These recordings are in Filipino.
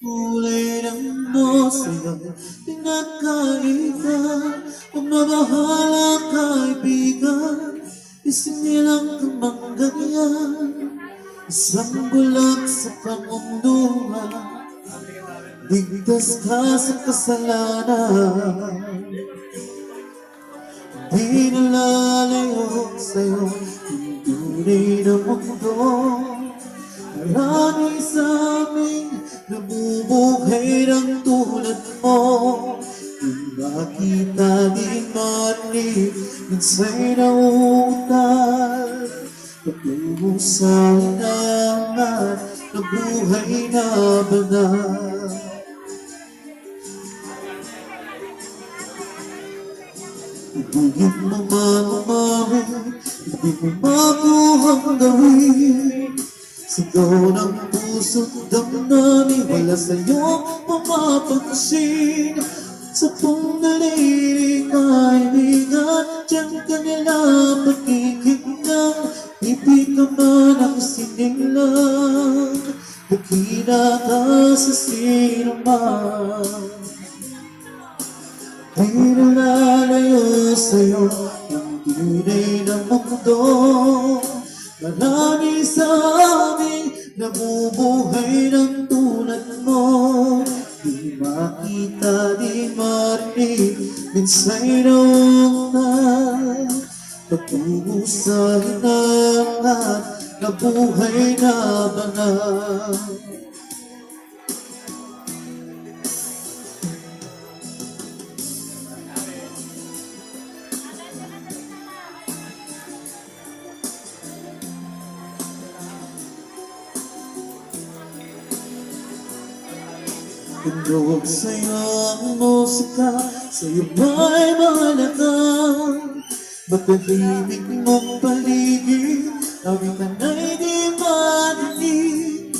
kulay ng mo sa'yo pinakaiba. Pagmamahal ang kaibigan, isinilang kamang ganyan. Isang bulag sa pangunduhan, ligtas ka sa kasalanan. Di nalalayo sa'yo ang tunay na mundo. Marami sa amin nabubuhay ng tulad mo. Di makita, di marinig, minsa'y nauutal. Patungo sa hinangan na buhay na banal. Ibigin mo man umamin, hindi mo mabuhang gawin. Sigaw ng puso't damdamin, wala sa'yo mapapansin. Sa pundaliling kaibigan, diyan ka nila pagkikignan. Ibig ka man ang sinilang, bukina ka sa sinuman. Di nalalayo sa'yo ang tunay ng mundo. Marami sa amin nabubuhay ng tulad mo. Di makita, di marinig, minsa'y nauutal. Patungo sa hinangan na buhay na banal. Tundog sa'yo ang musika, sa'yo ba'y mahalaga? Matahimik mong paligid, awitan ay di marinig.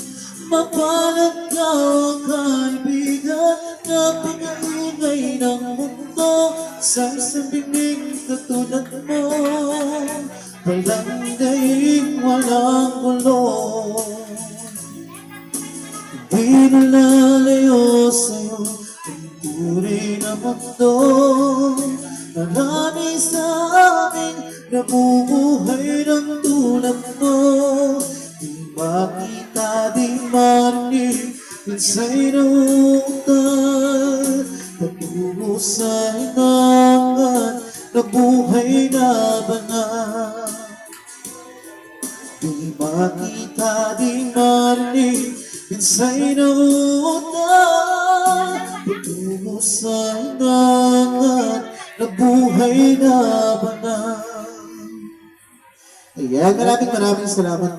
Mapalad ka o kaibigan, napakaingay ng mundo. Sa isang binging katulad mo, walang daing, walang gulong. Di nalalayo sa'yo ang tunay na mundo. Marami sa amin nabubuhay ng tulad mo. Di makita, di marinig, minsa'y nauutal. Patungo sa hinangan na buhay na banal. Di makita, di marinig, minsa'y nauutal. Patungo sa hinangan na buhay na banal. Ayan, maraming salamat.